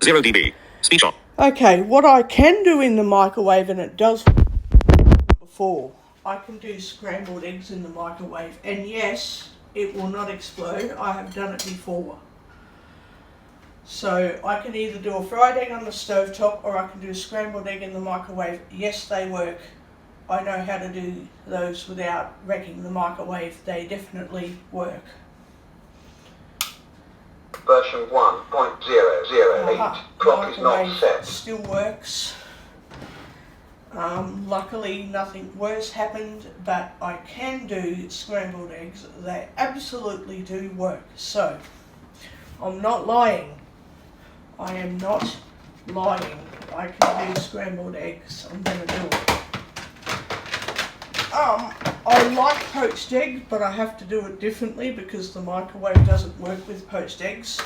0 dB. Speech off. Okay, what I can do in the microwave, and it does before, I can do scrambled eggs in the microwave, and yes, it will not explode. I have done it before. So I can either do a fried egg on the stovetop or I can do a scrambled egg in the microwave. Yes, they work. I know how to do those without wrecking the microwave. They definitely work. Version 1.008. Clock is not set. Still works. Luckily nothing worse happened, but I can do scrambled eggs. They absolutely do work. So, I'm not lying. I am not lying. I can do scrambled eggs. I'm going to do it. I like poached eggs, but I have to do it differently because the microwave doesn't work with poached eggs.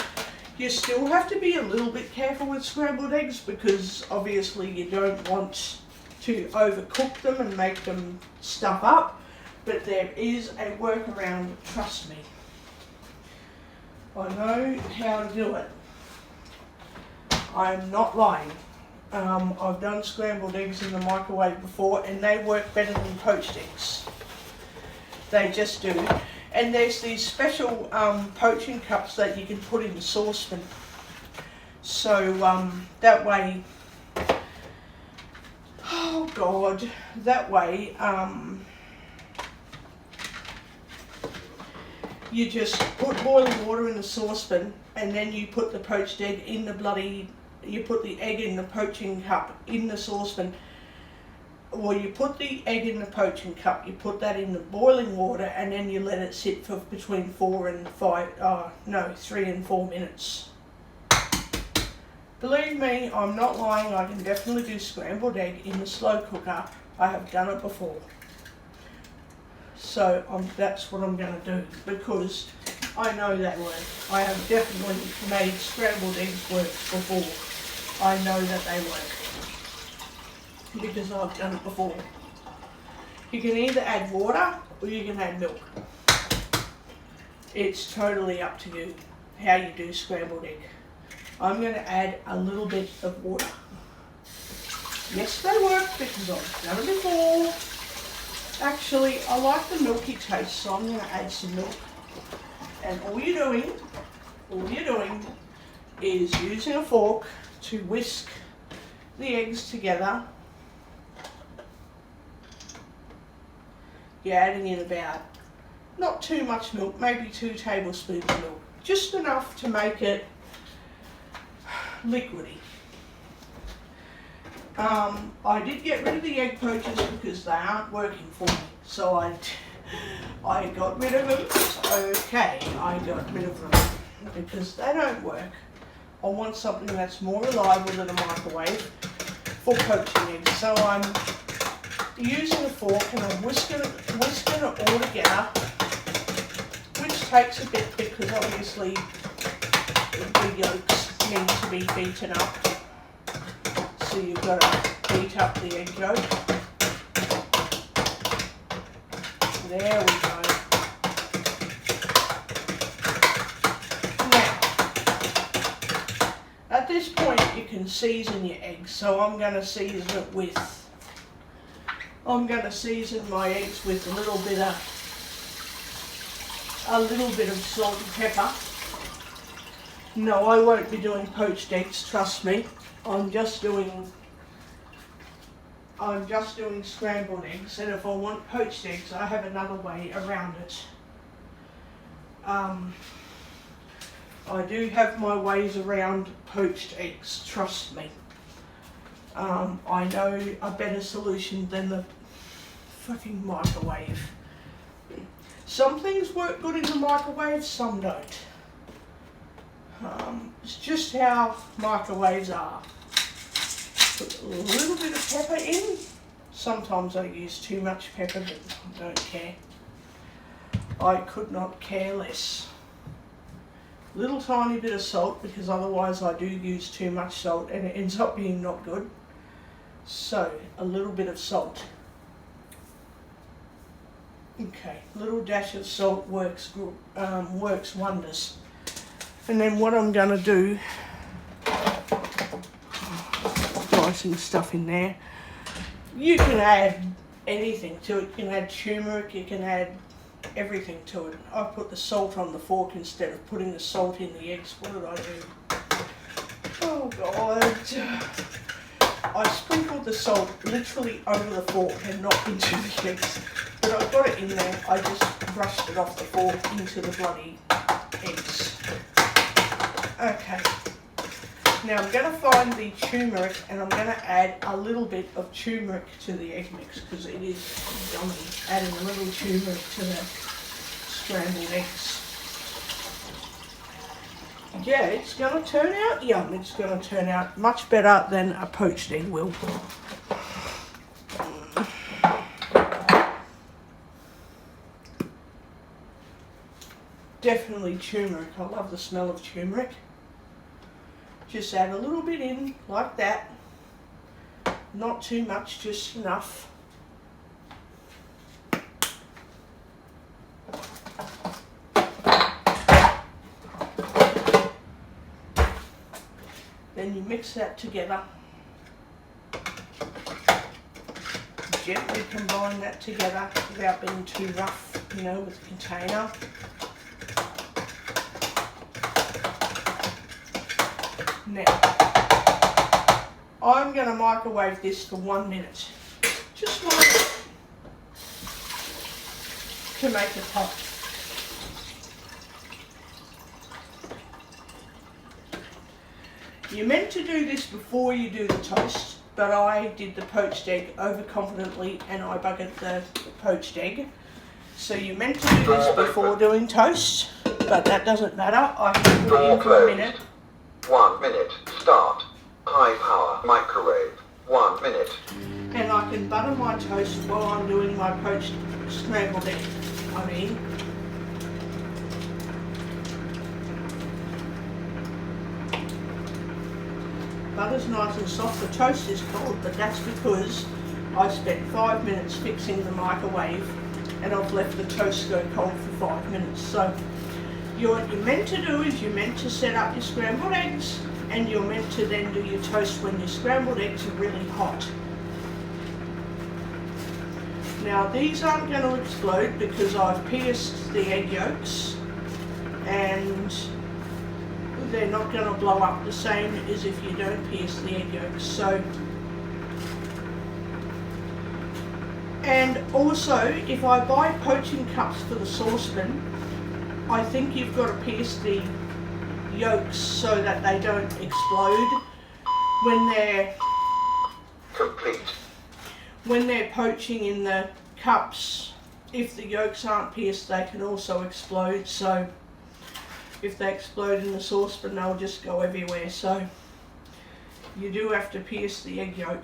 You still have to be a little bit careful with scrambled eggs because obviously you don't want to overcook them and make them stuff up, but there is a workaround, trust me. I know how to do it. I'm not lying. I've done scrambled eggs in the microwave before and they work better than poached eggs. They just do. And there's these special poaching cups that you can put in the saucepan. So that way, oh God, that way you just put boiling water in the saucepan and then you put the poached egg in the you put the egg in the poaching cup in the saucepan. Well, you put the egg in the poaching cup, you put that in the boiling water and then you let it sit for between 3 and 4 minutes. Believe me, I'm not lying, I can definitely do scrambled egg in the slow cooker. I have done it before. So that's what I'm going to do because I know they work. I have definitely made scrambled eggs work before. I know that they work because I've done it before. You can either add water or you can add milk. It's totally up to you how you do scrambled egg. I'm going to add a little bit of water. Yes, they work because I've done it before. Actually, I like the milky taste, so I'm going to add some milk. And all you're doing is using a fork to whisk the eggs together. You're adding in about, not too much milk, maybe 2 tablespoons of milk. Just enough to make it liquidy. I did get rid of the egg poachers because they aren't working for me. So I got rid of them. Okay, I got rid of them because they don't work. I want something that's more reliable than a microwave for poaching eggs. So I'm using a fork and I'm whisking it all together, which takes a bit because obviously the yolks need to be beaten up. So you've got to beat up the egg yolk. There we go. Now, at this point you can season your eggs, so I'm going to season my eggs with a little bit of salt and pepper. No, I won't be doing poached eggs, trust me. I'm just doing scrambled eggs, and if I want poached eggs, I have another way around it. I do have my ways around poached eggs, trust me. I know a better solution than the fucking microwave. Some things work good in the microwave, some don't. It's just how microwaves are. Put a little bit of pepper in. Sometimes I use too much pepper, but I don't care. I could not care less. Little tiny bit of salt, because otherwise I do use too much salt and it ends up being not good. So, a little bit of salt. Okay, a little dash of salt works wonders. And then what I'm going to do dressing stuff in there. You can add anything to it. You can add turmeric, you can add everything to it. I put the salt on the fork instead of putting the salt in the eggs. What did I do? Oh God. I sprinkled the salt literally over the fork and not into the eggs. But I got it in there, I just brushed it off the fork into the bloody eggs. Okay. Now I'm going to find the turmeric and I'm going to add a little bit of turmeric to the egg mix because it is yummy adding a little turmeric to the scrambled eggs. Yeah, it's going to turn out yum. It's going to turn out much better than a poached egg will. Definitely turmeric. I love the smell of turmeric. Just add a little bit in like that. Not too much, just enough. Then you mix that together. Gently combine that together without being too rough, you know, with the container. Now, I'm going to microwave this for 1 minute. Just 1 minute to make it hot. You're meant to do this before you do the toast, but I did the poached egg overconfidently and I buggered the poached egg. So you're meant to do this before doing toast, but that doesn't matter. I can put it in for a minute. 1 minute. Start. High power microwave. 1 minute. And I can butter my toast while I'm doing my poached scrambled egg. Butter's nice and soft. The toast is cold, but that's because I spent 5 minutes fixing the microwave and I've left the toast go cold for 5 minutes. So what you're meant to do is you're meant to set up your scrambled eggs and you're meant to then do your toast when your scrambled eggs are really hot. Now these aren't going to explode because I've pierced the egg yolks and they're not going to blow up the same as if you don't pierce the egg yolks. So, and also if I buy poaching cups for the saucepan, I think you've got to pierce the yolks so that they don't explode when they're complete. When they're poaching in the cups. If the yolks aren't pierced, they can also explode. So if they explode in the saucepan, they'll just go everywhere. So you do have to pierce the egg yolk.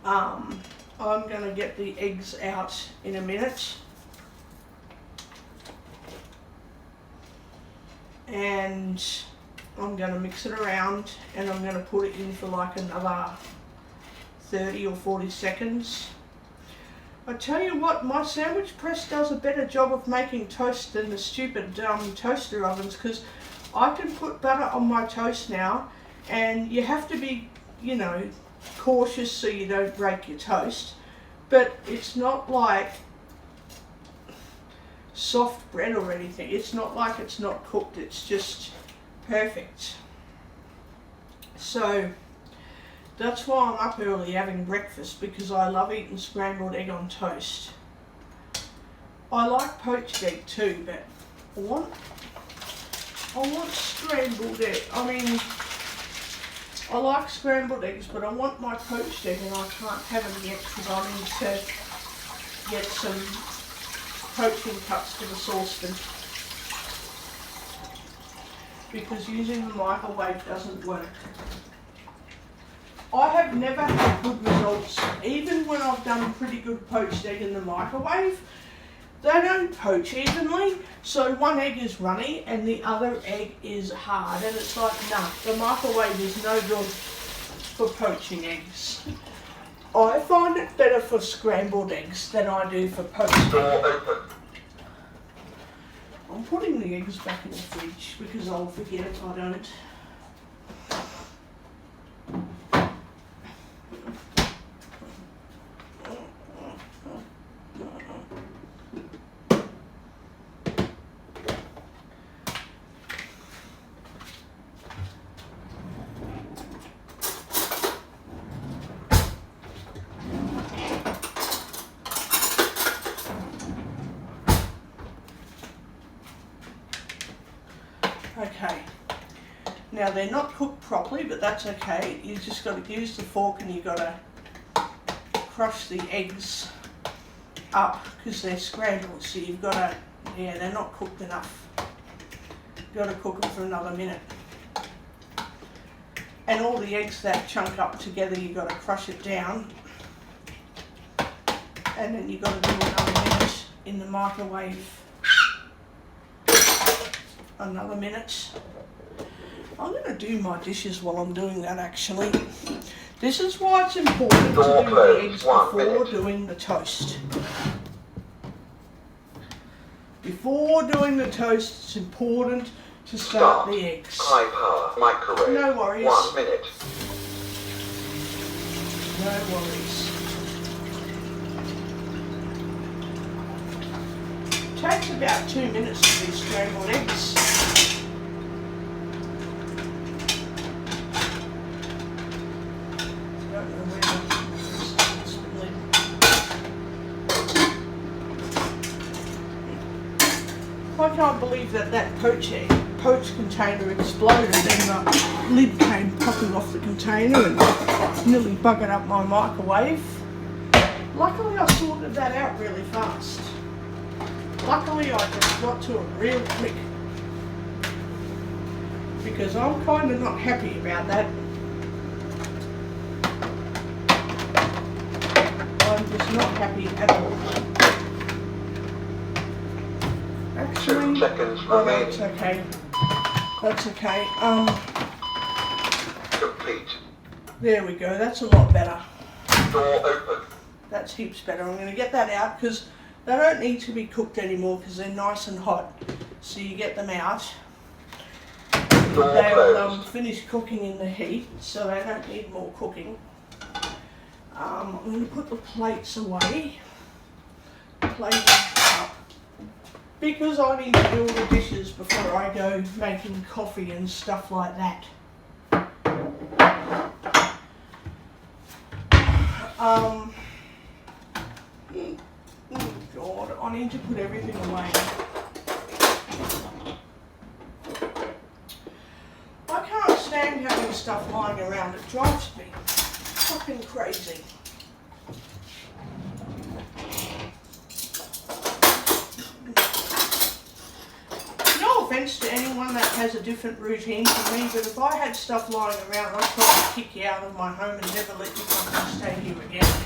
I'm going to get the eggs out in a minute. And I'm going to mix it around and I'm going to put it in for like another 30 or 40 seconds. I tell you what, my sandwich press does a better job of making toast than the stupid toaster ovens, because I can put butter on my toast now, and you have to be, you know, cautious so you don't break your toast, but it's not like soft bread or anything. It's not like it's not cooked, it's just perfect. So that's why I'm up early having breakfast, because I love eating scrambled egg on toast. I like poached egg too, but I want scrambled egg. I mean, I like scrambled eggs, but I want my poached egg and I can't have them yet because I need to get some poaching cups for the saucepan, because using the microwave doesn't work. I have never had good results, even when I've done pretty good poached egg in the microwave. They don't poach evenly, so one egg is runny and the other egg is hard, and it's like, nah, the microwave is no good for poaching eggs. I find it better for scrambled eggs than I do for poached eggs. I'm putting the eggs back in the fridge because I'll forget if I don't. Now they're not cooked properly, but that's okay. You just got to use the fork and you got to crush the eggs up because they're scrambled. So you've got to, yeah, they're not cooked enough. You've got to cook them for another minute. And all the eggs that chunk up together, you've got to crush it down. And then you've got to do another minute in the microwave. Another minute. I'm going to do my dishes while I'm doing that actually. This is why it's important to do the eggs before doing the toast. Before doing the toast, it's important to start the eggs. High power microwave. No worries. 1 minute. No worries. It takes about 2 minutes to do scrambled eggs. Don't know where the lid. I can't believe that poach container exploded and the lid came popping off the container and nearly buggered up my microwave. Luckily I sorted that out really fast. Luckily I just got to it real quick because I'm kind of not happy about that. I'm just not happy at all. Actually, 2 seconds oh, remaining. that's okay. That's okay. Complete. There we go. That's a lot better. Door open. That's heaps better. I'm going to get that out because they don't need to be cooked anymore because they're nice and hot. So you get them out. Door They'll closed. finish cooking in the heat, so they don't need more cooking. I'm going to put the plates away. Plates up. Because I need to do all the dishes before I go making coffee and stuff like that. Oh God, I need to put everything away. I can't stand having stuff lying around. It drives me fucking crazy. No offense to anyone that has a different routine from me, but if I had stuff lying around, I'd probably kick you out of my home and never let you come and stay here again.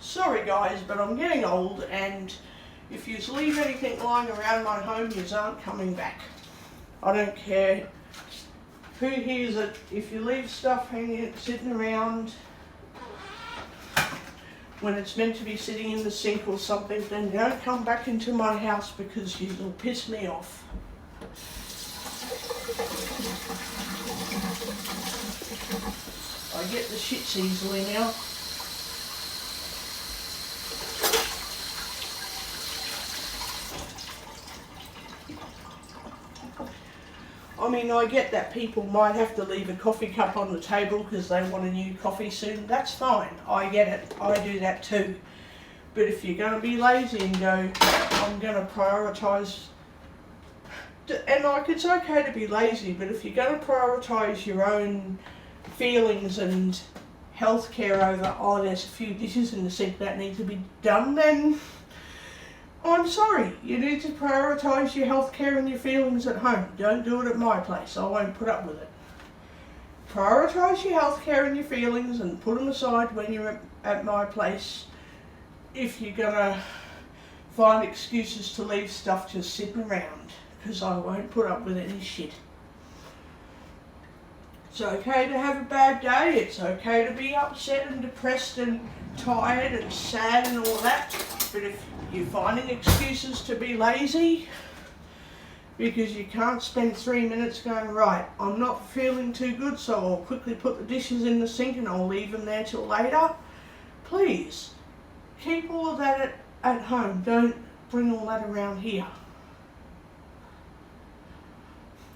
Sorry guys, but I'm getting old, and if you leave anything lying around my home, you aren't coming back. I don't care who hears it. If you leave stuff hanging, sitting around when it's meant to be sitting in the sink or something, then don't come back into my house because you'll piss me off. I get the shits easily now. I mean, I get that people might have to leave a coffee cup on the table because they want a new coffee soon. That's fine. I get it. I do that too. But if you're going to be lazy and go, I'm going to prioritise, and like it's okay to be lazy, but if you're going to prioritise your own feelings and health care over, oh, there's a few dishes in the sink that need to be done, then I'm sorry, you need to prioritise your health care and your feelings at home. Don't do it at my place. I won't put up with it. Prioritise your health care and your feelings and put them aside when you're at my place. If you're going to find excuses to leave stuff just sitting around, because I won't put up with any shit. It's okay to have a bad day. It's okay to be upset and depressed and tired and sad and all that. But if you're finding excuses to be lazy because you can't spend 3 minutes going, right, I'm not feeling too good, so I'll quickly put the dishes in the sink and I'll leave them there till later. Please, keep all of that at home. Don't bring all that around here.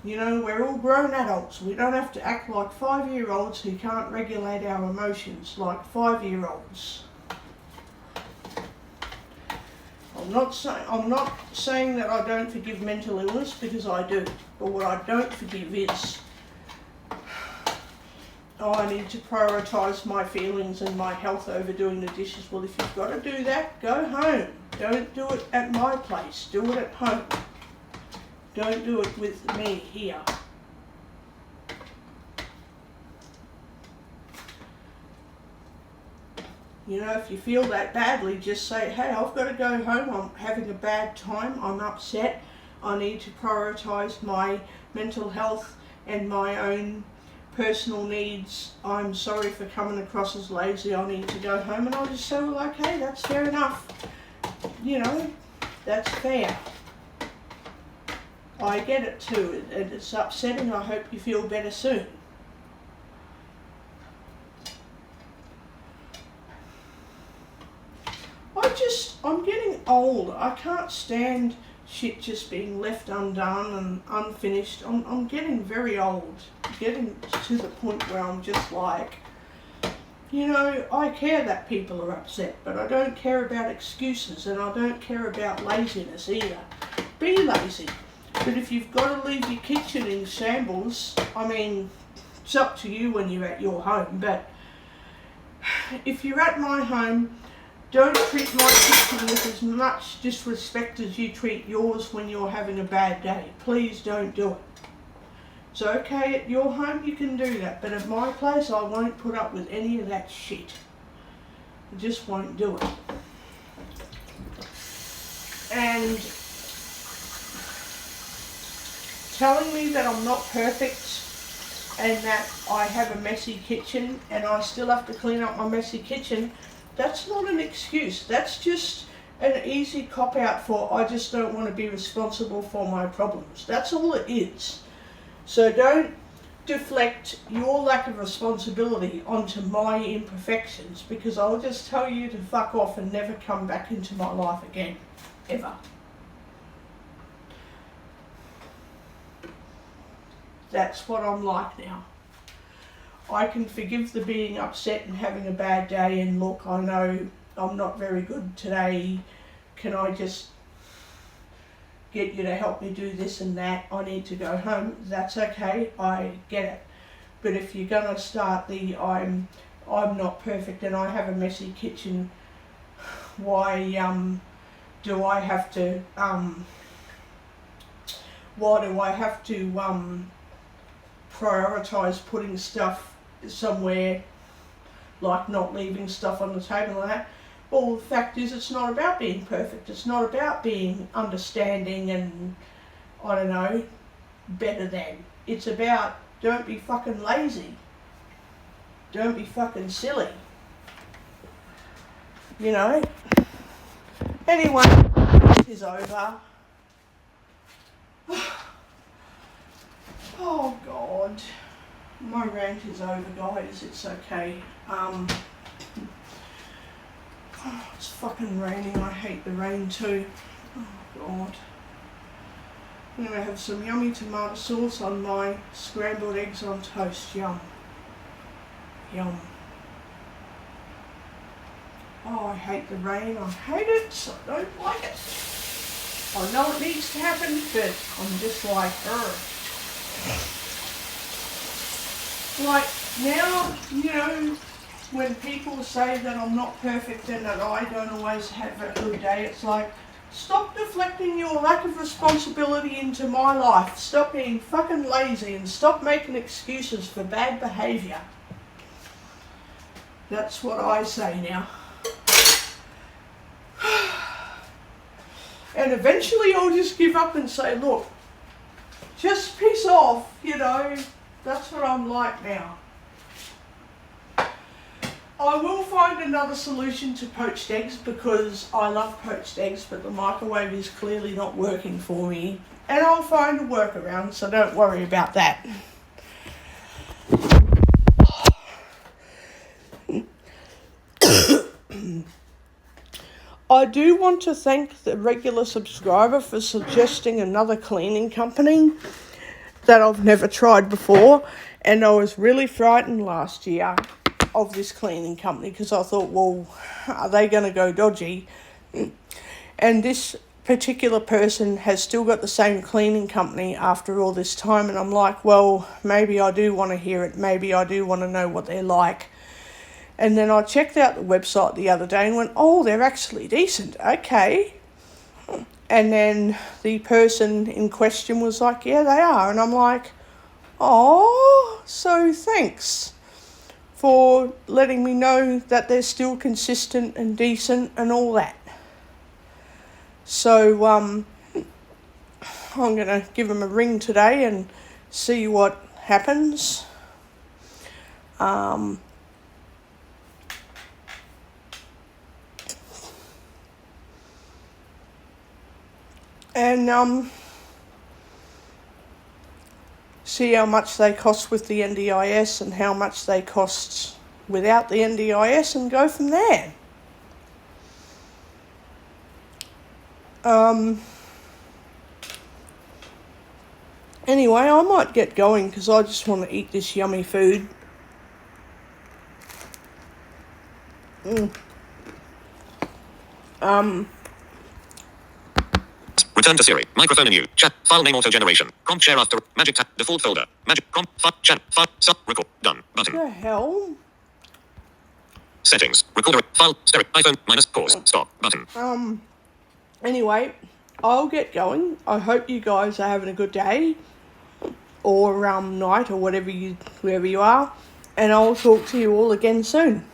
You know, we're all grown adults. We don't have to act like 5-year-olds who can't regulate our emotions like 5-year-olds. I'll I'm not saying that I don't forgive mental illness, because I do. But what I don't forgive is, I need to prioritise my feelings and my health over doing the dishes. Well, if you've got to do that, go home. Don't do it at my place. Do it at home. Don't do it with me here. You know, if you feel that badly, just say, hey, I've got to go home. I'm having a bad time. I'm upset. I need to prioritise my mental health and my own personal needs. I'm sorry for coming across as lazy. I need to go home. And I'll just say, well, okay, that's fair enough. You know, that's fair. I get it too. It's upsetting. I hope you feel better soon. I'm getting old. I can't stand shit just being left undone and unfinished. I'm getting very old. Getting to the point where I'm just like, you know, I care that people are upset, but I don't care about excuses, and I don't care about laziness either. Be lazy. But if you've got to leave your kitchen in shambles, I mean, it's up to you when you're at your home, but if you're at my home, don't treat my kitchen with as much disrespect as you treat yours when you're having a bad day. Please don't do it. It's okay at your home, you can do that, but at my place I won't put up with any of that shit. I just won't do it. And telling me that I'm not perfect and that I have a messy kitchen and I still have to clean up my messy kitchen, that's not an excuse. That's just an easy cop-out for, I just don't want to be responsible for my problems. That's all it is. So don't deflect your lack of responsibility onto my imperfections, because I'll just tell you to fuck off and never come back into my life again. Ever. That's what I'm like now. I can forgive the being upset and having a bad day, and look, I know I'm not very good today. Can I just get you to help me do this and that? I need to go home. That's okay, I get it. But if you're gonna start the I'm not perfect and I have a messy kitchen, why do I have to prioritise putting stuff somewhere, like not leaving stuff on the table and that? Well, the fact is, it's not about being perfect. It's not about being understanding and, I don't know, better than. It's about, don't be fucking lazy. Don't be fucking silly. You know? Anyway, it is over. Oh God. My rant is over, guys. It's okay. It's fucking raining. I hate the rain too. Oh God. I'm going to have some yummy tomato sauce on my scrambled eggs on toast. Yum. Yum. Oh, I hate the rain. I hate it. I don't like it. I know it needs to happen, but I'm just like, like now, you know, when people say that I'm not perfect and that I don't always have a good day, it's like, stop deflecting your lack of responsibility into my life. Stop being fucking lazy and stop making excuses for bad behaviour. That's what I say now. And eventually I'll just give up and say, look, just piss off, you know. That's what I'm like now. I will find another solution to poached eggs, because I love poached eggs, but the microwave is clearly not working for me. And I'll find a workaround, so don't worry about that. I do want to thank the regular subscriber for suggesting another cleaning company that I've never tried before, and I was really frightened last year of this cleaning company because I thought, well, are they going to go dodgy? And And this particular person has still got the same cleaning company after all this time, and I'm like, well, maybe I do want to hear it, maybe I do want to know what they're like. And then I checked out the website the other day and went, oh, they're actually decent, okay. And then the person in question was like, yeah, they are. And I'm like, oh, so thanks for letting me know that they're still consistent and decent and all that. So I'm going to give them a ring today and see what happens. And see how much they cost with the NDIS and how much they cost without the NDIS, and go from there. Anyway, I might get going because I just want to eat this yummy food. Return to Siri. Microphone menu. Chat. File name auto generation. Comp share after. Magic tab. Default folder. Magic. Comp. Chat. Stop. Record. Done. Button. The hell? Settings. Recorder. File. Stereo. iPhone. Minus. Pause. Stop. Button. Anyway, I'll get going. I hope you guys are having a good day. Or night, or wherever you are. And I'll talk to you all again soon.